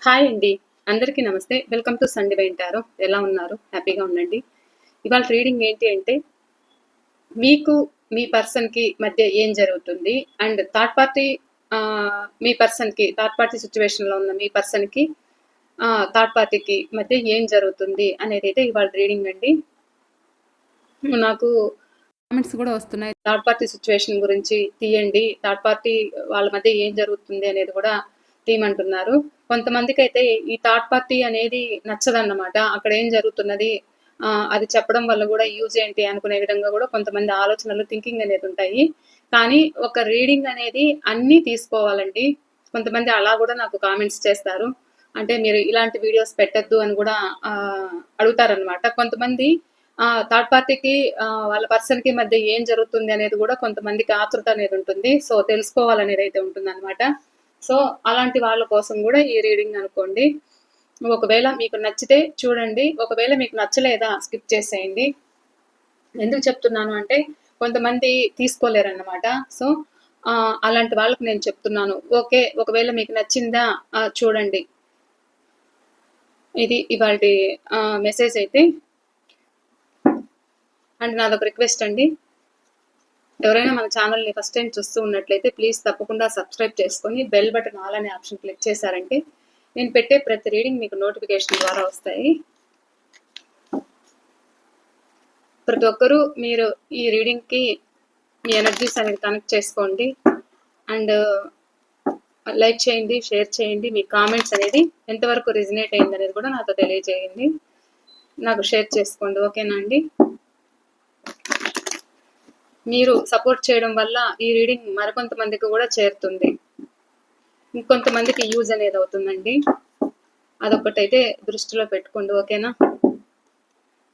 Hi అండి. అందరికీ నమస్తే. Welcome to Sun Divine Tarot. ఎలా ఉన్నారు? హ్యాపీగా ఉండండి. ఇవాళ రీడింగ్ ఏంటి అంటే, మీకు మీ పర్సన్‌కి మధ్య ఏం జరుగుతుంది? అండ్ మీ పర్సన్‌కి థర్డ్ పార్టీ సిట్యుయేషన్‌లో ఉన్న మీ పర్సన్‌కి థర్డ్ పార్టీకి మధ్య ఏం జరుగుతుంది అనేదైతే ఇవాళ రీడింగ్ అండి. నాకు కామెంట్స్ కూడా వస్తున్నాయి. థర్డ్ పార్టీ సిట్యుయేషన్ గురించి తీయండి. థర్డ్ పార్టీ వాళ్ళ మధ్య ఏం జరుగుతుంది అనేది కూడా తీయమంటున్నారు. కొంతమందికైతే ఈ థర్డ్ పార్టీ అనేది నచ్చదన్నమాట. అక్కడ ఏం జరుగుతున్నది, అది చెప్పడం వల్ల కూడా యూజ్ ఏంటి అనుకునే విధంగా కూడా కొంతమంది ఆలోచనలు, థింకింగ్ అనేది ఉంటాయి. కానీ ఒక రీడింగ్ అనేది అన్నీ తీసుకోవాలండి. కొంతమంది అలా కూడా నాకు కామెంట్స్ చేస్తారు. అంటే మీరు ఇలాంటి వీడియోస్ పెట్టొద్దు అని కూడా అడుగుతారనమాట. కొంతమంది థర్డ్ పార్టీకి వాళ్ళ పర్సన్‌కి మధ్య ఏం జరుగుతుంది అనేది కూడా కొంతమందికి ఆతృత అనేది ఉంటుంది. సో, తెలుసుకోవాలనేది అయితే ఉంటుందన్నమాట. సో, అలాంటి వాళ్ళ కోసం కూడా ఈ రీడింగ్ అనుకోండి. ఒకవేళ మీకు నచ్చితే చూడండి. ఒకవేళ మీకు నచ్చలేదా స్కిప్ చేసేయండి. ఎందుకు చెప్తున్నాను అంటే కొంతమంది తీసుకోలేరన్నమాట. సో, అలాంటి వాళ్ళకి నేను చెప్తున్నాను. ఓకే. ఒకవేళ మీకు నచ్చిందా చూడండి. ఇది ఇవాల్టి మెసేజ్ అయితే. అండ్ నాదొక రిక్వెస్ట్ అండి. ఎవరైనా మన ఛానల్ని ఫస్ట్ టైం చూస్తూ ఉన్నట్లయితే ప్లీజ్ తప్పకుండా సబ్స్క్రైబ్ చేసుకొని బెల్ బటన్ ఆల్ అనే ఆప్షన్ క్లిక్ చేశారంటే నేను పెట్టే ప్రతి రీడింగ్ మీకు నోటిఫికేషన్ ద్వారా వస్తాయి. ప్రతి ఒక్కరూ మీరు ఈ రీడింగ్కి మీ ఎనర్జీస్ అనేది కనెక్ట్ చేసుకోండి. అండ్ లైక్ చేయండి, షేర్ చేయండి. మీ కామెంట్స్ అనేది ఎంతవరకు రిజనేట్ అయింది అనేది కూడా నాతో తెలియజేయండి. నాకు షేర్ చేసుకోండి. ఓకేనా అండి? మీరు సపోర్ట్ చేయడం వల్ల ఈ రీడింగ్ మరికొంతమందికి కూడా చేరుతుంది. ఇంకొంతమందికి యూజ్ అనేది అవుతుందండి. అదొకటైతే దృష్టిలో పెట్టుకోండి. ఓకేనా?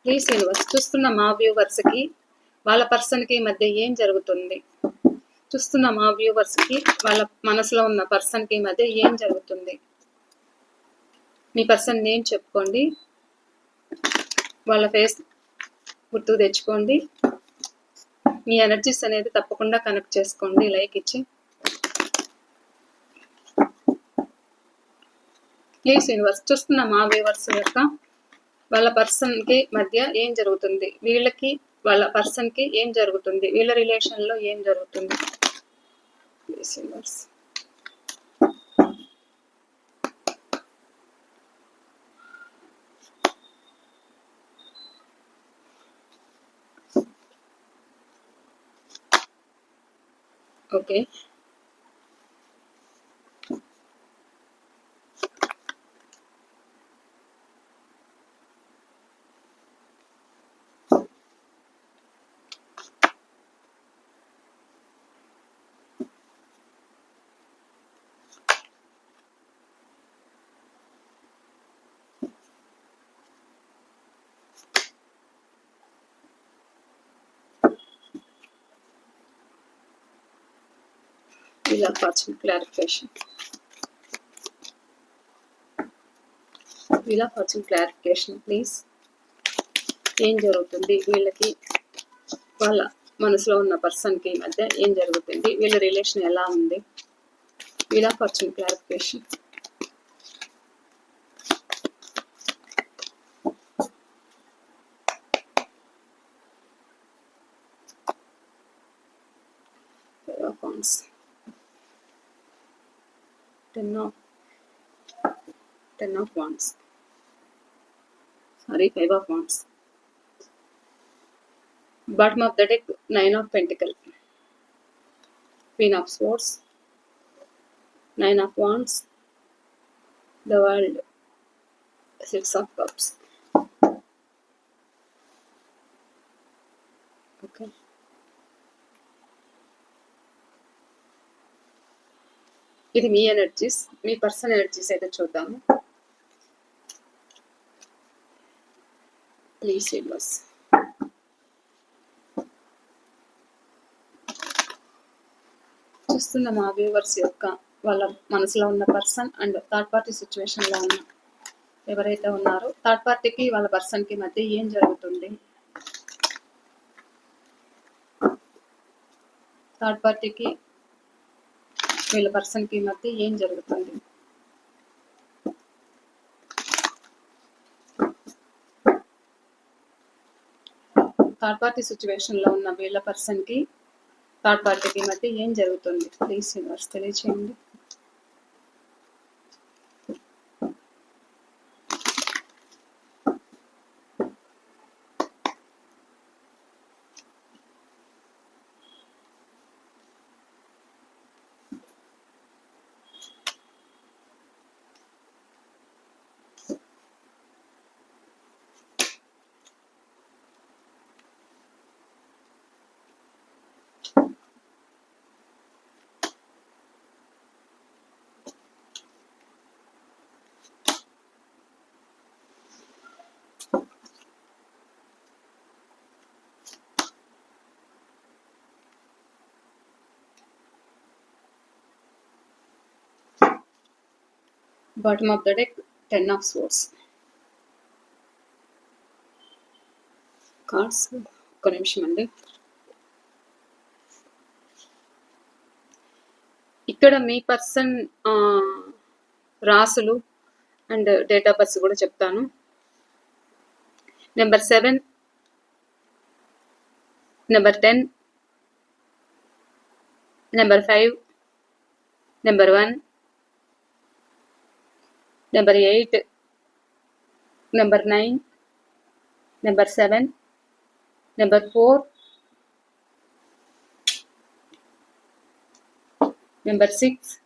ప్లీజ్ యూనివర్స్, చూస్తున్న మా వ్యూవర్స్కి వాళ్ళ పర్సన్కి మధ్య ఏం జరుగుతుంది? చూస్తున్న మా వ్యూవర్స్కి వాళ్ళ మనసులో ఉన్న పర్సన్కి మధ్య ఏం జరుగుతుంది? మీ పర్సన్ నేమ్ చెప్పుకోండి. వాళ్ళ ఫేస్ గుర్తుకు తెచ్చుకోండి. మీ ఎనర్జీస్ అనేది తప్పకుండా కనెక్ట్ చేసుకోండి లైక్ ఇచ్చి. ప్లీజ్ యూనివర్స్, చూస్తున్న మా వ్యూవర్స్ యొక్క వాళ్ళ పర్సన్కి మధ్య ఏం జరుగుతుంది? వీళ్ళకి వాళ్ళ పర్సన్కి ఏం జరుగుతుంది? వీళ్ళ రిలేషన్లో ఏం జరుగుతుంది? Please universe. Okay, Wheel of Fortune clarification. Wheel of Fortune clarification, please. ఏం జరుగుతుంది వీళ్ళకి వాళ్ళ మనసులో ఉన్న పర్సన్కి మధ్య ఏం జరుగుతుంది? వీళ్ళ రిలేషన్ ఎలా ఉంది? Wheel of Fortune clarification. Five of Wands. Ten of Wands. Sorry, Five of Wands. Bottom of the deck, Nine of Pentacles. Queen of Swords. Nine of Wands. The World. Six of Cups. Okay. ఇది మీ energies. మీ personal energies అయితే చూద్దాము. Please universe. చూస్తున్న మా viewers యొక్క వాళ్ళ మనసులో ఉన్న person and third party సిచ్యువేషన్లో ఉన్న ఎవరైతే ఉన్నారో థర్డ్ పార్టీకి వాళ్ళ పర్సన్కి మధ్య ఏం జరుగుతుంది? థర్డ్ పార్టీకి వీళ్ళ పర్సన్కి మధ్య ఏం జరుగుతుంది? థర్డ్ పార్టీ సిచ్యువేషన్లో ఉన్న వీళ్ళ పర్సన్కి థర్డ్ పార్టీకి మధ్య ఏం జరుగుతుంది ప్లీజ్ యూనివర్స్ తెలియచేయండి. Bottom of the deck 10 of swords cards. ఒక్క నిమిషం అండి. ఇక్కడ మీ పర్సన్ రాసులు అండ్ డేట్ ఆఫ్ బర్త్ కూడా చెప్తాను. Number 7, number 10, number 5, number 1, number 8, number 9, number 7, number 4, number 6,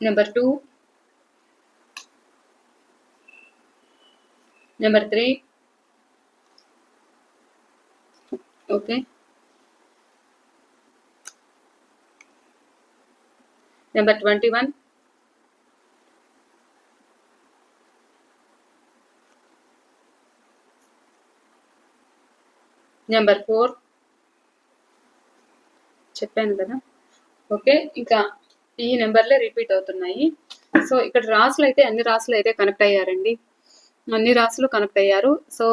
number 2, number 3. Okay, number 21, number 4 చెప్పాను కదా. ఓకే, ఇంకా ఈ నెంబర్లే రిపీట్ అవుతున్నాయి. సో ఇక్కడ రాసులు అయితే అన్ని రాసులు అయితే కనెక్ట్ అయ్యారండి, అన్ని రాసులు కనెక్ట్ అయ్యారు. సో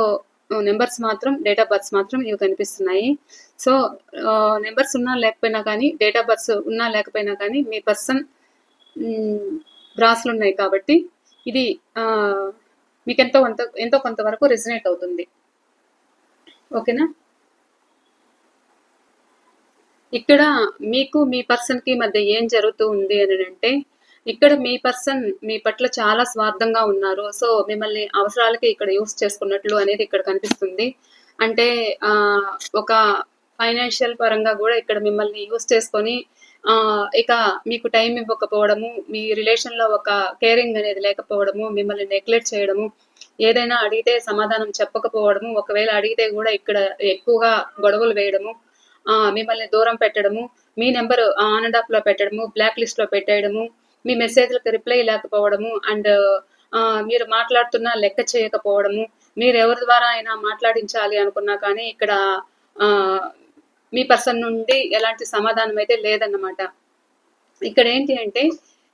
నెంబర్స్ మాత్రం డేట్ ఆఫ్ బర్త్స్ మాత్రం ఇవి కనిపిస్తున్నాయి. సో నెంబర్స్ ఉన్నా లేకపోయినా కానీ, డేట్ ఆఫ్ బర్త్స్ ఉన్నా లేకపోయినా కానీ మీ పర్సన్ రాసులు ఉన్నాయి కాబట్టి ఇది మీకు ఎంతో కొంతవరకు రెసినేట్ అవుతుంది. ఓకేనా. ఇక్కడ మీకు మీ పర్సన్కి మధ్య ఏం జరుగుతూ ఉంది అని అంటే, ఇక్కడ మీ పర్సన్ మీ పట్ల చాలా స్వార్థంగా ఉన్నారు. సో మిమ్మల్ని అవసరాలకి ఇక్కడ యూస్ చేసుకున్నట్లు అనేది ఇక్కడ కనిపిస్తుంది. అంటే ఒక ఫైనాన్షియల్ పరంగా కూడా ఇక్కడ మిమ్మల్ని యూస్ చేసుకొని ఇక మీకు టైం ఇవ్వకపోవడము, మీ రిలేషన్లో ఒక కేరింగ్ అనేది లేకపోవడము, మిమ్మల్ని నెగ్లెక్ట్ చేయడము, ఏదైనా అడిగితే సమాధానం చెప్పకపోవడము, ఒకవేళ అడిగితే కూడా ఇక్కడ ఎక్కువగా గొడవలు వేయడము, మిమ్మల్ని దూరం పెట్టడము, మీ నెంబర్ ఆన్ అండ్ ఆఫ్ లో పెట్టడము, బ్లాక్ లిస్ట్ లో పెట్టేయడము, మీ మెసేజ్లకు రిప్లై లేకపోవడము, అండ్ మీరు మాట్లాడుతున్నా లెక్క చేయకపోవడము, మీరు ఎవరి ద్వారా అయినా మాట్లాడించాలి అనుకున్నా కానీ ఇక్కడ మీ పర్సన్ నుండి ఎలాంటి సమాధానం అయితే లేదన్నమాట. ఇక్కడ ఏంటి అంటే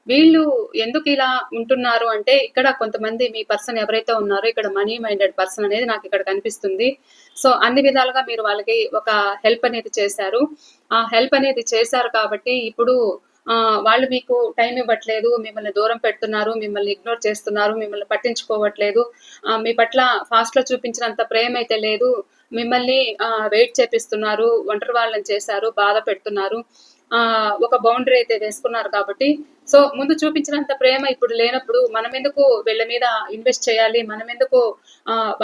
వీళ్ళు ఎందుకు ఇలా ఉంటున్నారు అంటే, ఇక్కడ కొంతమంది మీ పర్సన్ ఎవరైతే ఉన్నారో ఇక్కడ మనీ మైండెడ్ పర్సన్ అనేది నాకు ఇక్కడ కనిపిస్తుంది. సో అన్ని విధాలుగా మీరు వాళ్ళకి ఒక హెల్ప్ అనేది చేశారు. ఆ హెల్ప్ అనేది చేశారు కాబట్టి ఇప్పుడు వాళ్ళు మీకు టైం ఇవ్వట్లేదు, మిమ్మల్ని దూరం పెడుతున్నారు, మిమ్మల్ని ఇగ్నోర్ చేస్తున్నారు, మిమ్మల్ని పట్టించుకోవట్లేదు, మీ పట్ల ఫాస్ట్ లో చూపించినంత ప్రేమ అయితే లేదు, మిమ్మల్ని వెయిట్ చేపిస్తున్నారు, ఒంటరి వాళ్ళని చేశారు, బాధ పెడుతున్నారు, ఒక బౌండరీ అయితే వేసుకున్నారు. కాబట్టి సో ముందు చూపించినంత ప్రేమ ఇప్పుడు లేనప్పుడు మనం ఎందుకు వీళ్ళ మీద ఇన్వెస్ట్ చేయాలి, మనం ఎందుకు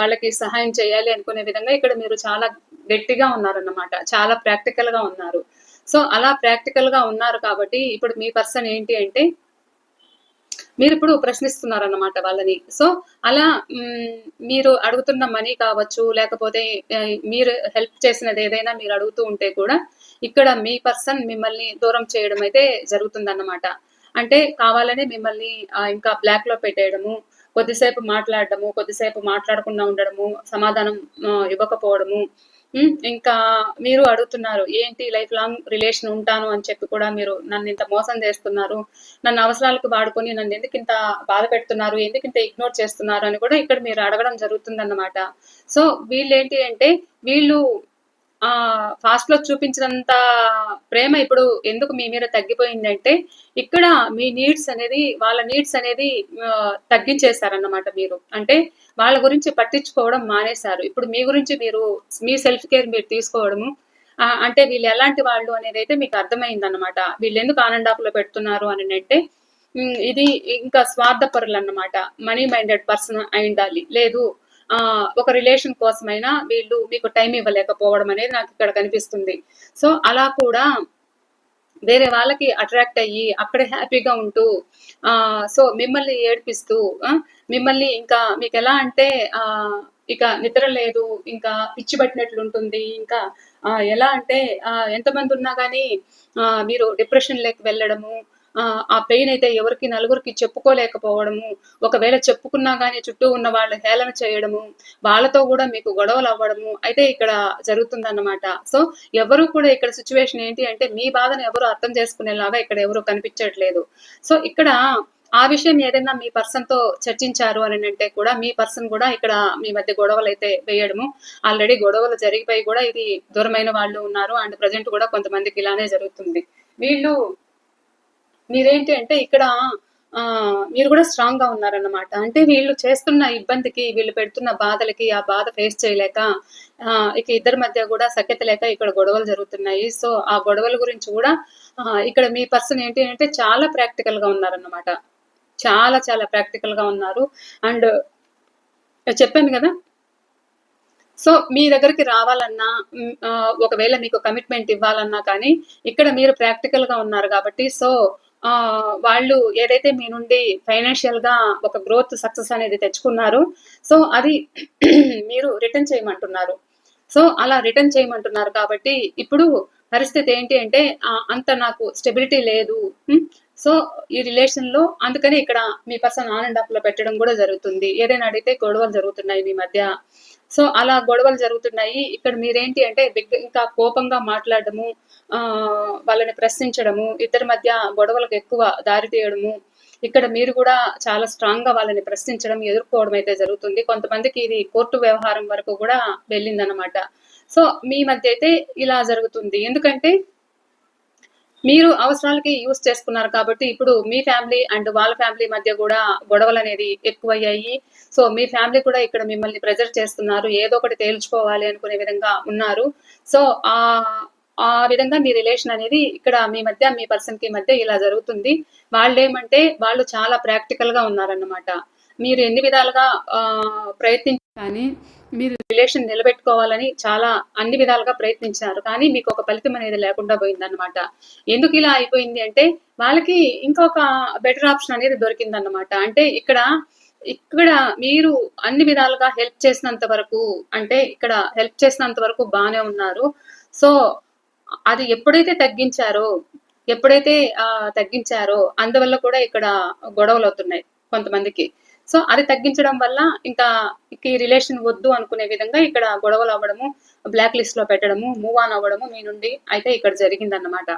వాళ్ళకి సహాయం చేయాలి అనుకునే విధంగా ఇక్కడ మీరు చాలా గట్టిగా ఉన్నారన్నమాట, చాలా ప్రాక్టికల్ గా ఉన్నారు. సో అలా ప్రాక్టికల్ గా ఉన్నారు కాబట్టి ఇప్పుడు మీ పర్సన్ ఏంటి అంటే మీరు ఇప్పుడు ప్రశ్నిస్తున్నారన్నమాట వాళ్ళని. సో అలా మీరు అడుగుతున్న మనీ కావచ్చు, లేకపోతే మీరు హెల్ప్ చేసినది ఏదైనా మీరు అడుగుతూ ఉంటే కూడా ఇక్కడ మీ పర్సన్ మిమ్మల్ని దూరం చేయడం అయితే జరుగుతుందన్నమాట. అంటే కావాలనే మిమ్మల్ని ఇంకా బ్లాక్ లో పెట్టేయడము, కొద్దిసేపు మాట్లాడడము, కొద్దిసేపు మాట్లాడకుండా ఉండడము, సమాధానం ఇవ్వకపోవడము, ఇంకా మీరు అడుగుతున్నారు ఏంటి లైఫ్ లాంగ్ రిలేషన్ ఉంటాను అని చెప్పి కూడా మీరు నన్ను ఇంత మోసం చేస్తున్నారు, నన్ను అవసరాలకు వాడుకొని నన్ను ఎందుకు ఇంత బాధ పెడుతున్నారు, ఎందుకు ఇంత ఇగ్నోర్ చేస్తున్నారు అని కూడా ఇక్కడ మీరు అడగడం జరుగుతుందన్నమాట. సో వీళ్ళు ఏంటి అంటే వీళ్ళు ఫాస్ట్‌లో చూపించినంత ప్రేమ ఇప్పుడు ఎందుకు మీ మీద తగ్గిపోయిందంటే, ఇక్కడ మీ నీడ్స్ అనేది వాళ్ళ నీడ్స్ అనేది తగ్గించేసారన్నమాట మీరు. అంటే వాళ్ళ గురించి పట్టించుకోవడం మానేశారు. ఇప్పుడు మీ గురించి మీరు మీ సెల్ఫ్ కేర్ మీరు తీసుకోవడము అంటే వీళ్ళు ఎలాంటి వాళ్ళు అనేదైతే మీకు అర్థమైందన్నమాట. వీళ్ళెందుకు ఆన్ అండ్ ఆఫ్‌లో పెడుతున్నారు అననంటే ఇది ఇంకా స్వార్థపరులన్నమాట. మనీ మైండెడ్ పర్సన్ అయుండాలి. లేదు ఒక రిలేషన్ కోసమైనా వీళ్ళు మీకు టైం ఇవ్వలేకపోవడం అనేది నాకిక్కడ కనిపిస్తుంది. సో, అలా కూడా వేరే వాళ్ళకి అట్రాక్ట్ అయ్యి అక్కడే హ్యాపీగా ఉంటూ సో మిమ్మల్ని ఏడిపిస్తూ మిమ్మల్ని ఇంకా మీకెలా అంటే ఇక నిద్ర లేదు, ఇంకా పిచ్చి పట్టినట్లుంటుంది. ఇంకా ఎలా అంటే ఎంతమంది ఉన్నా గానీ మీరు డిప్రెషన్‌లోకి వెళ్ళడము, ఆ పెయిన్ అయితే ఎవరికి నలుగురికి చెప్పుకోలేకపోవడము, ఒకవేళ చెప్పుకున్నా గానీ చుట్టూ ఉన్న వాళ్ళు హేళన చేయడము, వాళ్ళతో గూడా మీకు గొడవలవ్వడము అయితే ఇక్కడ జరుగుతుందన్నమాట. సో, ఎవరు కూడా ఇక్కడ సిట్యుయేషన్ ఏంటి అంటే మీ బాధను ఎవరు అర్థం చేసుకునేలాగా ఇక్కడ ఎవరు కనిపించట్లేదు. సో, ఇక్కడ ఆ విషయం ఏదైనా మీ పర్సన్‌తో చర్చించారు అనంటే కూడా మీ పర్సన్ గూడా ఇక్కడ మీ మధ్య గొడవలైతే వేయడము, ఆల్రెడీ గొడవలు జరిగిపోయి గూడా ఇది దూరమైన వాళ్ళు ఉన్నారు. అండ్ ప్రెజెంట్ గూడా కొంతమందికి ఇలానే జరుగుతుంది. వీళ్ళు మీరేంటి అంటే ఇక్కడ మీరు గూడా స్ట్రాంగ్‌గా ఉన్నారన్నమాట. అంటే వీళ్ళు చేస్తున్న ఇబ్బందికి, వీళ్ళు పెడుతున్న బాధలకి, ఆ బాధ ఫేస్ చేయలేక ఇక ఇద్దరి మధ్య గూడా సఖ్యత లేక ఇక్కడ గొడవలు జరుగుతున్నాయి. సో, ఆ గొడవల గురించి గూడా ఇక్కడ మీ పర్సన్ ఏంటి అంటే చాలా ప్రాక్టికల్‌గా ఉన్నారన్నమాట. చాలా చాలా ప్రాక్టికల్‌గా ఉన్నారు. అండ్ చెప్పాను గదా! సో, మీ దగ్గరికి రావాలన్నా ఒకవేళ మీకు కమిట్మెంట్ ఇవ్వాలన్నా కానీ, ఇక్కడ మీరు ప్రాక్టికల్‌గా ఉన్నారు గాబట్టి, సో, వాళ్ళు ఏదైతే మీ నుండి ఫైనాన్షియల్‌గా ఒక గ్రోత్ సక్సెస్ అనేది తెచ్చుకున్నారో, సో, అది మీరు రిటర్న్ చేయమంటున్నారు. సో, అలా రిటర్న్ చేయమంటున్నారు కాబట్టి, ఇప్పుడు పరిస్థితి ఏంటి అంటే అంత నాకు స్టెబిలిటీ లేదు. సో, ఈ రిలేషన్‌లో అందుకని ఇక్కడ మీ పర్సన్ ఆన్ అండ్ ఆఫ్‌లో పెట్టడం గూడా జరుగుతుంది. ఏదైనా అడిగితే గొడవలు జరుగుతున్నాయి మీ మధ్య. సో, అలా గొడవలు జరుగుతున్నాయి. ఇక్కడ మీరేంటి అంటే ఇంకా కోపంగా మాట్లాడడము, వాళ్ళని ప్రశ్నించడము, ఇద్దరి మధ్య గొడవలకు ఎక్కువ దారి తీయడము. ఇక్కడ మీరు గూడా చాలా స్ట్రాంగ్‌గా వాళ్ళని ప్రశ్నించడం, ఎదుర్కోవడం అయితే జరుగుతుంది. కొంతమందికి ఇది కోర్టు వ్యవహారం వరకు గూడా వెళ్ళిందనమాట. సో, మీ మధ్య అయితే ఇలా జరుగుతుంది. ఎందుకంటే మీరు అవసరాలకి యూజ్ చేసుకున్నారు కాబట్టి, ఇప్పుడు మీ ఫ్యామిలీ అండ్ వాళ్ళ ఫ్యామిలీ మధ్య గూడా గొడవలనేది ఎక్కువయ్యాయి. సో, మీ ఫ్యామిలీ కూడా ఇక్కడ మిమ్మల్ని ప్రెజర్ చేస్తున్నారు. ఏదో ఒకటి తేల్చుకోవాలి అనుకునే విధంగా ఉన్నారు. సో, ఆ విధంగా మీ రిలేషన్ అనేది ఇక్కడ మీ మధ్య, మీ పర్సన్‌కి మధ్య ఇలా జరుగుతుంది. వాళ్ళేమంటే వాళ్ళు చాలా ప్రాక్టికల్‌గా ఉన్నారన్నమాట. మీరు ఎన్ని విధాలుగా కానీ మీరు రిలేషన్ నిలబెట్టుకోవాలని చాలా అన్ని విధాలుగా ప్రయత్నించారు. కానీ మీకు ఒక ఫలితం అనేది లేకుండా పోయిందన్నమాట. ఎందుకు ఇలా అయిపోయింది అంటే వాళ్ళకి ఇంకొక బెటర్ ఆప్షన్ అనేది దొరికిందన్నమాట. అంటే ఇక్కడ మీరు అన్ని విధాలుగా హెల్ప్ చేసినంత వరకు అంటే ఇక్కడ హెల్ప్ చేసినంత వరకు బానే ఉన్నారు. సో, అది ఎప్పుడైతే తగ్గించారో అందువల్ల కూడా ఇక్కడ గొడవలవుతున్నాయి కొంతమందికి. సో, అది తగ్గించడం వల్ల ఇంకా ఈ రిలేషన్ వద్దు అనుకునే విధంగా ఇక్కడ గొడవలవ్వడము, బ్లాక్ లిస్ట్‌లో పెట్టడము, మూవ్ ఆన్ అవ్వడము మీ నుండి అయితే ఇక్కడ జరిగిందన్నమాట.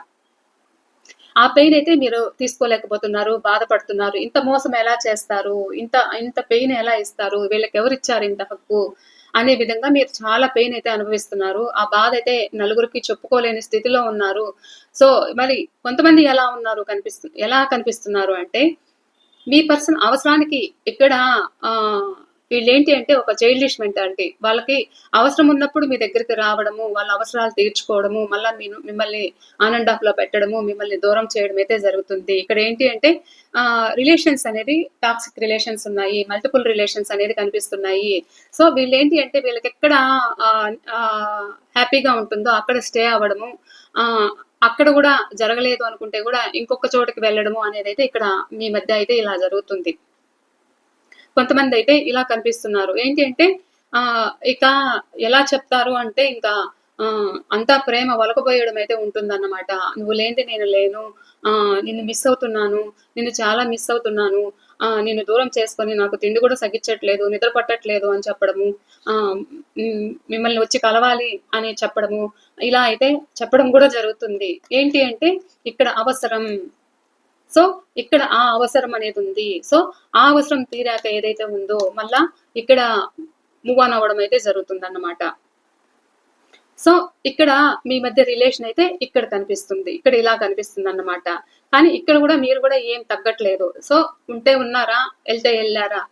ఆ పెయిన్ అయితే మీరు తీసుకోలేకపోతున్నారు, బాధపడుతున్నారు. ఇంత మోసం ఎలా చేస్తారు? ఇంత ఇంత పెయిన్ ఎలా ఇస్తారు? వీళ్ళకెవరిచ్చారు ఇంత హక్కు? అనే విధంగా మీరు చాలా పెయిన్ అయితే అనుభవిస్తున్నారు. ఆ బాధ అయితే నలుగురికి చెప్పుకోలేని స్థితిలో ఉన్నారు. సో, మరి కొంతమంది ఎలా కనిపిస్తున్నారు అంటే మీ పర్సన్ అవసరానికి ఇక్కడ వీళ్ళేంటి అంటే ఒక చైల్డిష్ మెంటాలిటీ. వాళ్ళకి అవసరం ఉన్నప్పుడు మీ దగ్గరికి రావడము, వాళ్ళ అవసరాలు తీర్చుకోవడము, మళ్ళా మిమ్మల్ని ఆన్ అండ్ ఆఫ్‌లో పెట్టడము, మిమ్మల్ని దూరం చేయడం అయితే జరుగుతుంది. ఇక్కడ ఏంటి అంటే రిలేషన్స్ అనేది టాక్సిక్ రిలేషన్స్ ఉన్నాయి. మల్టిపుల్ రిలేషన్స్ అనేది కనిపిస్తున్నాయి. సో, వీళ్ళేంటి అంటే వీళ్ళకెక్కడ హ్యాపీగా ఉంటుందో అక్కడ స్టే అవ్వడము, అక్కడ గూడా జరగలేదు అనుకుంటే గూడా ఇంకొక చోటకి వెళ్ళడము అనేదైతే ఇక్కడ మీ మధ్య అయితే ఇలా జరుగుతుంది. కొంతమందైతే ఇలా కనిపిస్తున్నారు. ఏంటి అంటే ఇక ఎలా చెప్తారు అంటే ఇంకా అంతా ప్రేమ ఒలకబోయడం అయితే ఉంటుందన్నమాట. "నువ్వు లేనిదే నేను లేను. నిన్ను మిస్ అవుతున్నాను. నిన్ను చాలా మిస్ అవుతున్నాను. నిన్ను దూరం చేసుకొని నాకు తిండి గూడా సగిచ్చట్లేదు. నిద్ర పట్టట్లేదు" అని చెప్పడము. మిమ్మల్ని వచ్చి కలవాలి అని చెప్పడము. ఇలా అయితే చెప్పడం గూడా జరుగుతుంది. ఏంటి అంటే ఇక్కడ అవసరం. సో, ఇక్కడ ఆ అవసరం అనేదుంది. సో, ఆ అవసరం తీరాక ఏదైతే ఉందో మళ్ళా ఇక్కడ మూవ్ ఆన్ అవ్వడం అయితే జరుగుతుందన్నమాట. సో, ఇక్కడ మీ మధ్య రిలేషన్ అయితే ఇక్కడ కనిపిస్తుంది. ఇక్కడ ఇలా కనిపిస్తుందన్నమాట. కానీ ఇక్కడ గూడా మీరు గూడా ఏం తగ్గట్లేదు. సో, ఉంటే ఉన్నారా, ఎళ్తే ఎళ్లారా,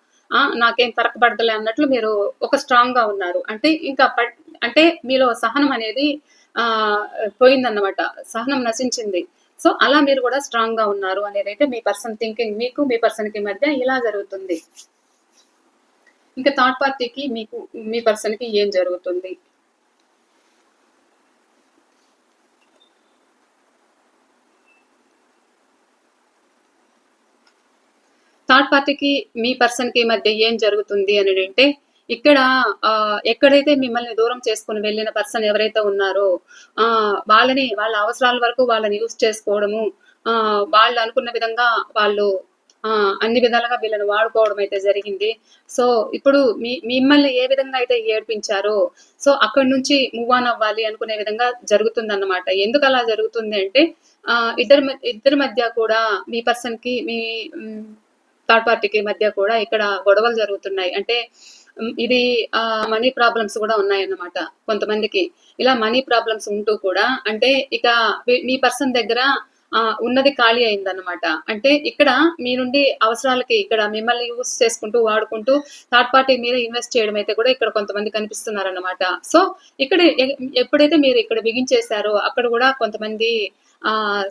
నాకేం ఫరక పడతలే అన్నట్లు మీరు ఒక స్ట్రాంగ్‌గా ఉన్నారు. అంటే ఇంకా అంటే మీలో సహనం అనేది ఆహ్, పోయిందన్నమాట. సహనం నశించింది. సో, అలా మీరు గూడా స్ట్రాంగ్‌గా ఉన్నారు అనేదైతే మీ పర్సన్ థింకింగ్. మీకు మీ పర్సన్‌కి మధ్య ఇలా జరుగుతుంది. ఇంకా థర్డ్ పార్టీకి మీకు మీ పర్సన్‌కి ఏం జరుగుతుంది? థర్డ్ పార్టీకి మీ పర్సన్‌కి మధ్య ఏం జరుగుతుంది అనేదంటే, ఇక్కడ ఎక్కడైతే మిమ్మల్ని దూరం చేసుకొని వెళ్ళిన పర్సన్ ఎవరైతే ఉన్నారో, వాళ్ళ అవసరాల వరకు వాళ్ళని యూజ్ చేసుకోవడము, వాళ్ళు అనుకున్న విధంగా వాళ్ళు అన్ని విధాలుగా వీళ్ళని వాడుకోవడం అయితే జరిగింది. సో, ఇప్పుడు మిమ్మల్ని ఏ విధంగా అయితే ఏడిపించారో, సో, అక్కడి నుంచి మూవ్ ఆన్ అవ్వాలి అనుకునే విధంగా జరుగుతుందన్నమాట. ఎందుకలా జరుగుతుంది అంటే, ఇద్దరి మధ్య కూడా మీ పర్సన్‌కి హ్మ్ థర్డ్ పార్టీకి మధ్య కూడా ఇక్కడ గొడవలు జరుగుతున్నాయి. అంటే ఇది మనీ ప్రాబ్లమ్స్ గూడా ఉన్నాయన్నమాట కొంతమందికి. ఇలా మనీ ప్రాబ్లమ్స్ ఉంటూ కూడా అంటే ఇక మీ పర్సన్ దగ్గర ఉన్నది ఖాళీ అయిందన్నమాట. అంటే ఇక్కడ మీ నుండి అవసరాలకి ఇక్కడ మిమ్మల్ని యూజ్ చేసుకుంటూ, వాడుకుంటూ థర్డ్ పార్టీ మీద ఇన్వెస్ట్ చేయడం అయితే కూడా ఇక్కడ కొంతమంది కనిపిస్తున్నారన్నమాట. సో, ఇక్కడ ఎప్పుడైతే మీరు ఇక్కడ బిగించేసారో అక్కడ గూడా కొంతమంది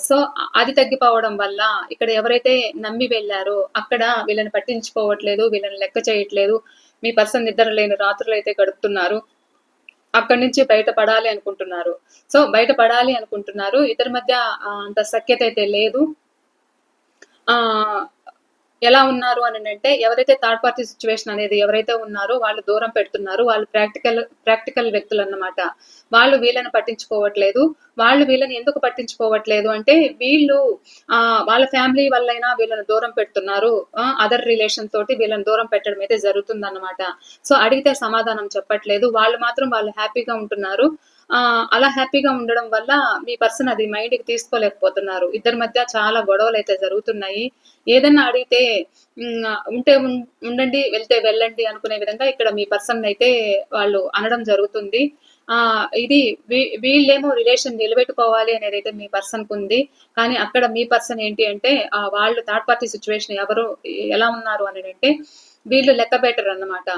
సో, అది తగ్గిపోవడం వల్ల ఇక్కడ ఎవరైతే నమ్మి వెళ్లారో అక్కడ వీళ్ళని పట్టించుకోవట్లేదు, వీళ్ళని లెక్క చేయట్లేదు. మీ పర్సన్ నిద్ర లేని రాత్రులైతే గడుపుతున్నారు. అక్కడి నుంచి బయటపడాలి అనుకుంటున్నారు. సో, బయటపడాలి అనుకుంటున్నారు. ఇద్దరి మధ్య అంత సఖ్యత అయితే లేదు. ఆహ్, ఎలా ఉన్నారు అనంటే ఎవరైతే థర్డ్ పార్టీ సిట్యుయేషన్ అనేది ఎవరైతే ఉన్నారో వాళ్ళు దూరం పెడుతున్నారు. వాళ్ళు ప్రాక్టికల్ వ్యక్తులన్నమాట. వాళ్ళు వీళ్ళని పట్టించుకోవట్లేదు. వాళ్ళు వీళ్ళని ఎందుకు పట్టించుకోవట్లేదు అంటే వీళ్ళు వాళ్ళ ఫ్యామిలీ వల్లైనా వీళ్ళని దూరం పెడుతున్నారు. అదర్ రిలేషన్ తోటి వీళ్ళని దూరం పెట్టడం అయితే జరుగుతుందన్నమాట. సో, అడిగితే సమాధానం చెప్పట్లేదు. వాళ్ళు హ్యాపీగా ఉంటున్నారు. అలా హ్యాపీగా ఉండడం వల్ల మీ పర్సన్ అది మైండ్‌కి తీసుకోలేకపోతున్నారు. ఇద్దరి మధ్య చాలా గొడవలైతే జరుగుతున్నాయి. ఏదన్నా అడిగితే ఉంటే ఉండండి, వెళ్తే వెళ్ళండి అనుకునే విధంగా ఇక్కడ మీ పర్సన్‌నైతే వాళ్ళు అనడం జరుగుతుంది. ఇది వీళ్ళేమో రిలేషన్ నిలబెట్టుకోవాలి అనేదైతే మీ పర్సన్‌కుంది. కానీ అక్కడ మీ పర్సన్ ఏంటి అంటే వాళ్ళు థర్డ్ పార్టీ సిట్యుయేషన్ ఎలా ఉన్నారు అనేదంటే వీళ్ళు లెక్క పెట్టరన్నమాట.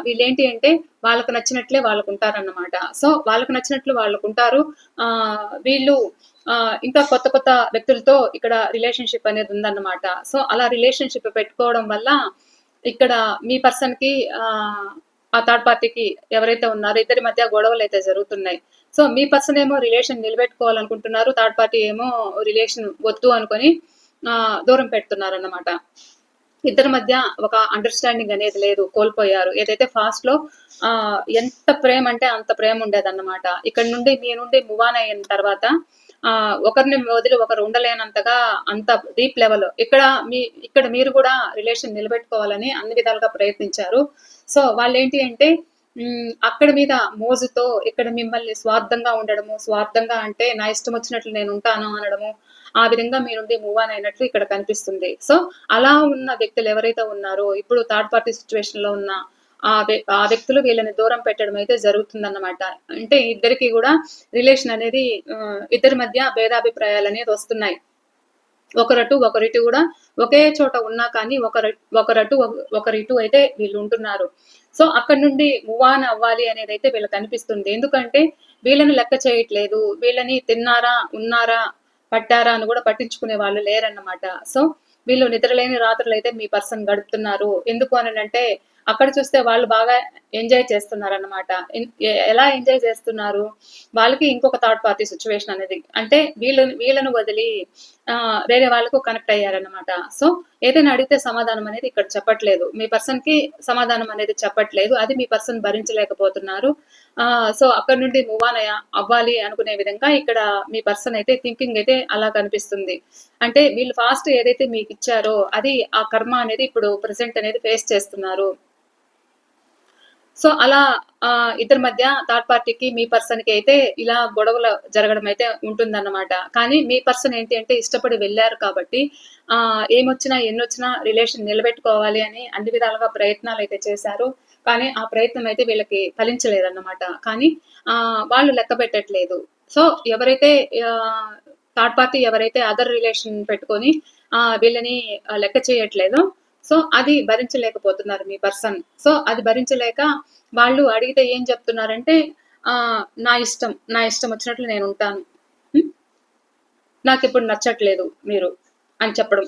వీళ్ళేంటి అంటే వాళ్ళకి నచ్చినట్లే వాళ్ళకుంటారన్నమాట. సో, వాళ్ళకి నచ్చినట్లు వాళ్ళకుంటారు. వీళ్ళు ఇంకా కొత్త కొత్త వ్యక్తులతో ఇక్కడ రిలేషన్‌షిప్ అనేది ఉందన్నమాట. సో, అలా రిలేషన్‌షిప్ పెట్టుకోవడం వల్ల ఇక్కడ మీ పర్సన్‌కి ఆ థర్డ్ పార్టీకి ఎవరైతే ఉన్నారో ఇద్దరి మధ్య గొడవలైతే జరుగుతున్నాయి. సో, మీ పర్సన్ ఏమో రిలేషన్ నిలబెట్టుకోవాలనుకుంటున్నారు. థర్డ్ పార్టీ ఏమో రిలేషన్ వద్దు అనుకోని దూరం పెడుతున్నారన్నమాట. ఇద్దరి మధ్య ఒక అండర్‌స్టాండింగ్ అనేది లేదు. కోల్పోయారు. ఏదైతే ఫాస్ట్‌లో ఎంత ప్రేమంటే అంత ప్రేముండేదన్నమాట. ఇక్కడి నుండి మీ నుండి మూవ్ ఆన్ అయిన తర్వాత ఒకరిని వదిలి ఒకరు ఉండలేనంతగా అంత డీప్ లెవెల్. ఇక్కడ మీరు గూడా రిలేషన్ నిలబెట్టుకోవాలని అన్ని విధాలుగా ప్రయత్నించారు. సో, వాళ్ళేంటి అంటే అక్కడ మీద మోజుతో ఇక్కడ మిమ్మల్ని స్వార్థంగా ఉండడము, స్వార్థంగా అంటే నా ఇష్టం వచ్చినట్లు నేనుంటాను అనడము, ఆ విధంగా మీ నుండి మూవ్ ఆన్ అయినట్లు ఇక్కడ కనిపిస్తుంది. సో, అలా ఉన్న వ్యక్తులు ఎవరైతే ఉన్నారో ఇప్పుడు థర్డ్ పార్టీ సిట్యుయేషన్‌లో ఉన్న ఆ వ్యక్తులు వీళ్ళని దూరం పెట్టడం అయితే జరుగుతుందన్నమాట. అంటే ఇద్దరికీ గూడా రిలేషన్ అనేది ఇద్దరి మధ్య భేదాభిప్రాయాలనేది వస్తున్నాయి. ఒకరిటు గూడా ఒకే చోట ఉన్నా కానీ ఒకరిటు అయితే వీళ్ళుంటున్నారు. సో, అక్కడి నుండి మూవ్ ఆన్ అవ్వాలి అనేదైతే వీళ్ళకనిపిస్తుంది. ఎందుకంటే వీళ్ళని లెక్క చేయట్లేదు. వీళ్ళని తిన్నారా, ఉన్నారా, పట్టారా అని గూడా పట్టించుకునే వాళ్ళు లేరన్నమాట. సో, వీళ్ళు నిద్రలేని రాత్రులైతే మీ పర్సన్ గడుపుతున్నారు. ఎందుకు అనంటే అక్కడ చూస్తే వాళ్ళు బాగా ఎంజాయ్ చేస్తున్నారన్నమాట. ఎలా ఎంజాయ్ చేస్తున్నారు? వాళ్ళకి ఇంకొక థర్డ్ పార్టీ సిట్యుయేషన్ అనేది. అంటే వీళ్ళను వదిలి వేరే వాళ్ళకు కనెక్ట్ అయ్యారన్నమాట. సో, ఏదైనా అడిగితే సమాధానం అనేది ఇక్కడ చెప్పట్లేదు. మీ పర్సన్‌కి సమాధానం అనేది చెప్పట్లేదు. అది మీ పర్సన్ భరించలేకపోతున్నారు. సో, అక్కడి నుండి మూవ్ ఆన్ అవ్వాలి అనుకునే విధంగా ఇక్కడ మీ పర్సన్ అయితే థింకింగ్ అయితే అలా కనిపిస్తుంది. అంటే వీళ్ళు ఫాస్ట్ ఏదైతే మీకిచ్చారో అది ఆ కర్మ అనేది ఇప్పుడు ప్రెజెంట్ అనేది ఫేస్ చేస్తున్నారు. సో, అలా ఇద్దరి మధ్య థర్డ్ పార్టీకి, మీ పర్సన్‌కి అయితే ఇలా గొడవలు జరగడం అయితే ఉంటుందన్నమాట. కానీ మీ పర్సన్ ఏంటి అంటే ఇష్టపడి వెళ్లారు కాబట్టి ఏమొచ్చినా, ఎన్నొచ్చినా రిలేషన్ నిలబెట్టుకోవాలి అని అన్ని విధాలుగా ప్రయత్నాలైతే చేశారు. కానీ ఆ ప్రయత్నం అయితే వీళ్ళకి ఫలించలేదన్నమాట. కానీ వాళ్ళు లెక్క పెట్టట్లేదు. సో, ఎవరైతే థర్డ్ పార్టీ ఎవరైతే అదర్ రిలేషన్ పెట్టుకొని వీళ్ళని లెక్క చేయట్లేదో, సో, అది భరించలేకపోతున్నారు మీ పర్సన్. సో, అది భరించలేక వాళ్ళు అడిగితే ఏం చెప్తున్నారంటే, నా ఇష్టం వచ్చినట్లు నేనుంటాను. హ్మ్. నాకిప్పుడు నచ్చట్లేదు మీరు అని చెప్పడం.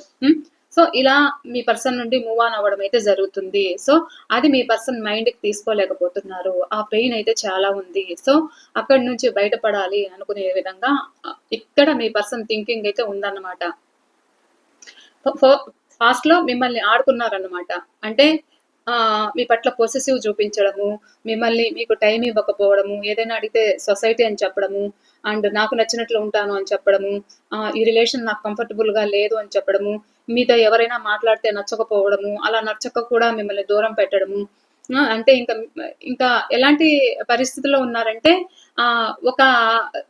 సో, ఇలా మీ పర్సన్ నుండి మూవ్ ఆన్ అవ్వడం అయితే జరుగుతుంది. సో, అది మీ పర్సన్ మైండ్‌కి తీసుకోలేకపోతున్నారు. ఆ పెయిన్ అయితే చాలా ఉంది. సో, అక్కడి నుంచి బయటపడాలి అనుకునే విధంగా ఇక్కడ మీ పర్సన్ థింకింగ్ అయితే ఉందన్నమాట. ఫో పాస్ట్‌లో మిమ్మల్ని ఆడుకున్నారన్నమాట. అంటే మీ పట్ల పొసెసివ్ చూపించడము, మీకు టైం ఇవ్వకపోవడము, ఏదైనా అడిగితే సొసైటీ అని చెప్పడము, అండ్ నాకు నచ్చినట్లు ఉంటాను అని చెప్పడము, ఈ రిలేషన్ నాకు కంఫర్టబుల్‌గా లేదు అని చెప్పడము, మీతో ఎవరైనా మాట్లాడితే నచ్చకపోవడము, అలా నచ్చక కూడా మిమ్మల్ని దూరం పెట్టడము. అంటే ఇంకా ఎలాంటి పరిస్థితిలో ఉన్నారంటే ఒక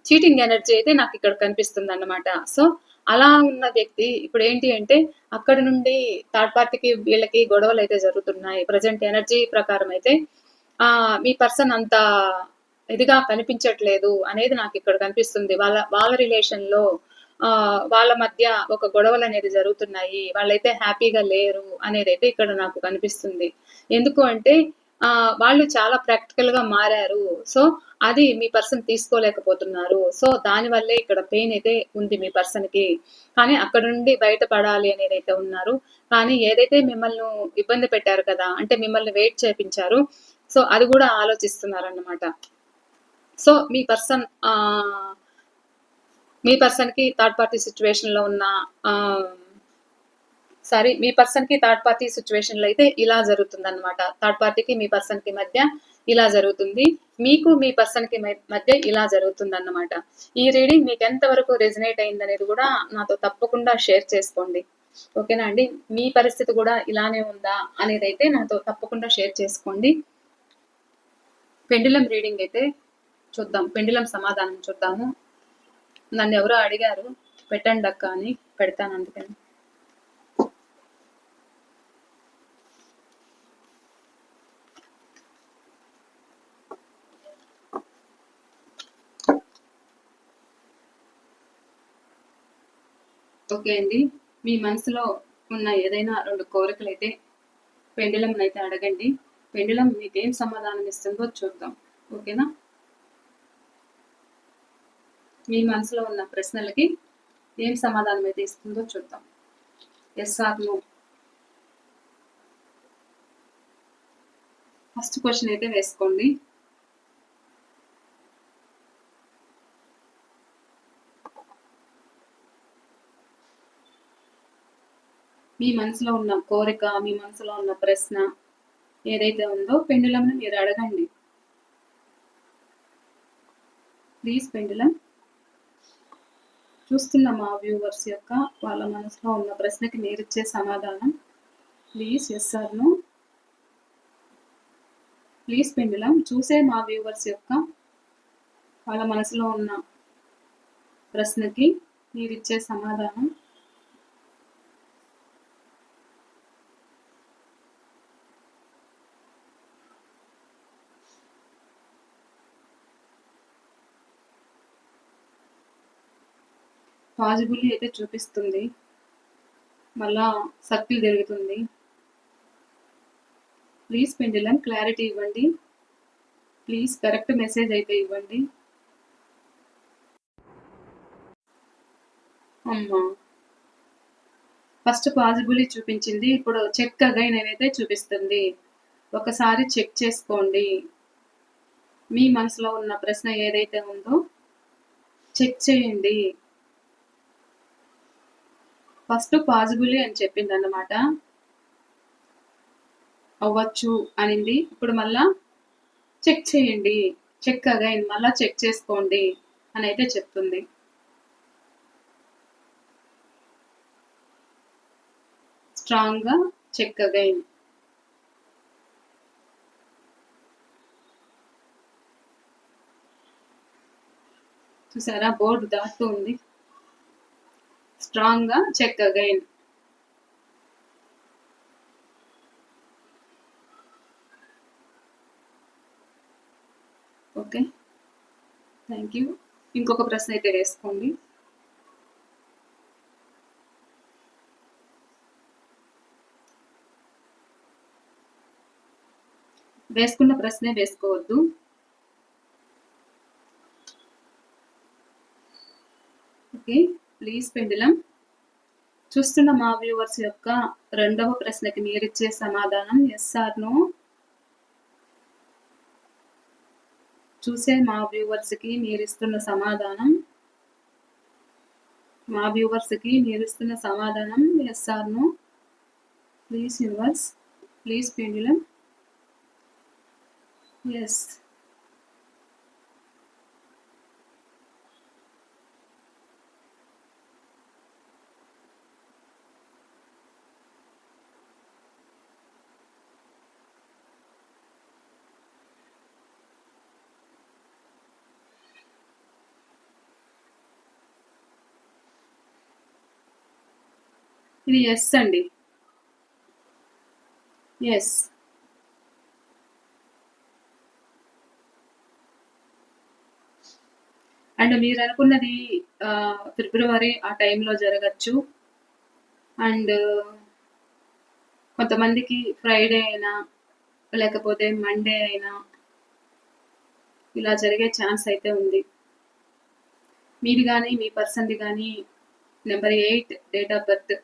చీటింగ్ ఎనర్జీ అయితే నాకిక్కడ కనిపిస్తుందన్నమాట. సో, అలా ఉన్న వ్యక్తి ఇప్పుడేంటి అంటే అక్కడి నుండి థర్డ్ పార్టీకి వీళ్ళకి గొడవలైతే జరుగుతున్నాయి. ప్రెజెంట్ ఎనర్జీ ప్రకారం అయితే మీ పర్సన్ అంత ఇదిగా కనిపించట్లేదు అనేది నాకిక్కడ కనిపిస్తుంది. వాళ్ళ వాళ్ళ రిలేషన్‌లో వాళ్ళ మధ్య ఒక గొడవలనేది జరుగుతున్నాయి. వాళ్ళైతే హ్యాపీగా లేరు అనేదైతే ఇక్కడ నాకు కనిపిస్తుంది. ఎందుకు అంటే వాళ్ళు చాలా ప్రాక్టికల్‌గా మారారు. సో, అది మీ పర్సన్ తీసుకోలేకపోతున్నారు. సో, దానివల్లే ఇక్కడ పెయిన్ అయితే ఉంది మీ పర్సన్‌కి. కానీ అక్కడ నుండి బయటపడాలి అనేదైతే ఉన్నారు. కానీ ఏదైతే మిమ్మల్ని ఇబ్బంది పెట్టారు కదా! అంటే మిమ్మల్ని వెయిట్ చేపించారు. సో, అది గూడా ఆలోచిస్తున్నారన్నమాట. సో, మీ పర్సన్‌కి థర్డ్ పార్టీ సిట్యుయేషన్‌లో ఉన్న ఆహ్, మీ పర్సన్‌కి థర్డ్ పార్టీ సిట్యుయేషన్‌లో అయితే ఇలా జరుగుతుందన్నమాట. థర్డ్ పార్టీకి మీ పర్సన్‌కి మధ్య ఇలా జరుగుతుంది. మీకు మీ పర్సన్‌కి మధ్య ఇలా జరుగుతుందన్నమాట. ఈ రీడింగ్ మీకు ఎంత వరకు రెజొనేట్ అయిందనేది గూడా నాతో తప్పకుండా షేర్ చేసుకోండి. ఓకేనా అండి? మీ పరిస్థితి గూడా ఇలానే ఉందా అనేదైతే నాతో తప్పకుండా షేర్ చేసుకోండి. పెండులమ్ రీడింగ్ అయితే చూద్దాం. పెండులమ్ సమాధానం చూద్దాము. నన్నెవరో అడిగారు పెట్టండక్క అని. పెడతాను అందుకని. ఓకే అండి. మీ మనసులో ఉన్న ఏదైనా 2 కోరికలైతే పెండులమ్‌నైతే అడగండి. పెండులం మీకేం సమాధానం ఇస్తుందో చూద్దాం. ఓకేనా? మీ మనసులో ఉన్న ప్రశ్నలకి ఏం సమాధానం అయితే ఇస్తుందో చూద్దాం. Yes or no. First question అయితే వేసుకోండి. మీ మనసులో ఉన్న కోరిక, మీ మనసులో ఉన్న ప్రశ్న ఏదైతే ఉందో పెండులంని మీరు అడగండి. Please pendulum. చూస్తున్న మా వ్యూవర్స్ యొక్క వాళ్ళ మనసులో ఉన్న ప్రశ్నకి మీరిచ్చే సమాధానం please yes or no. Please pendulum చూసే మా వ్యూవర్స్ యొక్క వాళ్ళ మనసులో ఉన్న ప్రశ్నకి మీరిచ్చే సమాధానం పాజిబుల్లీ అయితే చూపిస్తుంది. మళ్ళా సర్కిల్ తిరుగుతుంది. ప్లీజ్ పెండులం క్లారిటీ ఇవ్వండి. ప్లీజ్ కరెక్ట్ మెసేజ్ అయితే ఇవ్వండి. అమ్మా! ఫస్ట్ పాజిబుల్లీ చూపించింది. ఇప్పుడు చెక్ అగైన్ అయితే చూపిస్తుంది. ఒకసారి చెక్ చేసుకోండి. మీ మనసులో ఉన్న ప్రశ్న ఏదైతే ఉందో చెక్ చేయండి. ఫస్ట్ పాజిబుల్లీ అని చెప్పిందన్నమాట. అవ్వచ్చు అనింది. ఇప్పుడు మళ్ళా చెక్ చేయండి. చెక్ అగైన్ మళ్ళా చెక్ చేసుకోండి అని అయితే చెప్తుంది. స్ట్రాంగ్‌గా చెక్ అగైన్. చూసారా బోర్డు దాటుతూ ఉంది. స్ట్రాంగ్‌గా check again. Okay, thank you. ఇంకొక ప్రశ్న అయితే వేసుకోండి. వేసుకున్న ప్రశ్నే వేసుకోవద్దు. ఓకే, ప్లీజ్ పెండులం. చూస్తున్న మా వ్యూవర్స్ యొక్క రెండవ ప్రశ్నకి మీరిచ్చే సమాధానం ఎస్ ఆర్ నో. చూసే మా వ్యూవర్స్కి మీరిస్తున్న సమాధానం yes or no. Please universe, please pendulum. Yes. ఇది ఎస్ అండి. ఎస్. అండ్ మీరు అనుకున్నది ఫిబ్రవరి ఆ టైంలో జరగచ్చు. అండ్ కొంతమందికి ఫ్రైడే అయినా లేకపోతే మండే అయినా ఇలా జరిగే ఛాన్స్ అయితే ఉంది. మీది కానీ మీ పర్సన్ది కానీ నెంబర్ 8 డేట్ ఆఫ్ బర్త్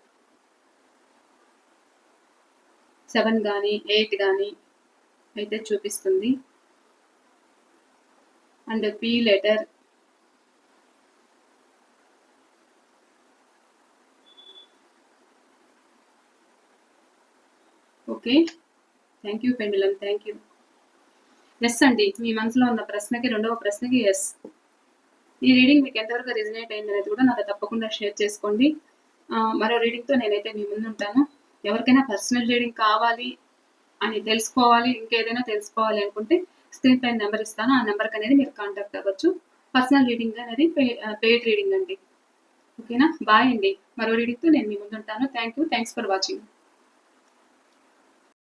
7 కానీ 8 కానీ అయితే చూపిస్తుంది. And P letter, okay, thank you pendulum, thank you. Yes అండి, మీ మనసులో ఉన్న ప్రశ్నకి రెండవ ప్రశ్నకి ఎస్. ఈ రీడింగ్ మీకు ఎంతవరకు రిజనేట్ అయింది అనేది కూడా నాతో తప్పకుండా షేర్ చేసుకోండి. మరో రీడింగ్తో నేనైతే మీ ముందు ఉంటాను. ఎవరికైనా పర్సనల్ రీడింగ్ కావాలి అని తెలుసుకోవాలి, ఇంకేదైనా తెలుసుకోవాలి అనుకుంటే స్క్రీన్ పైన నెంబర్ ఇస్తాను. ఆ నెంబర్కి అనేది మీరు కాంటాక్ట్ అవ్వచ్చు. పర్సనల్ రీడింగ్ అనేది పెయిడ్ రీడింగ్ అండి. ఓకేనా, బాయ్ అండి. మరో రీడింగ్తో నేను మీ ముందు ఉంటాను. Thank you, thanks for watching.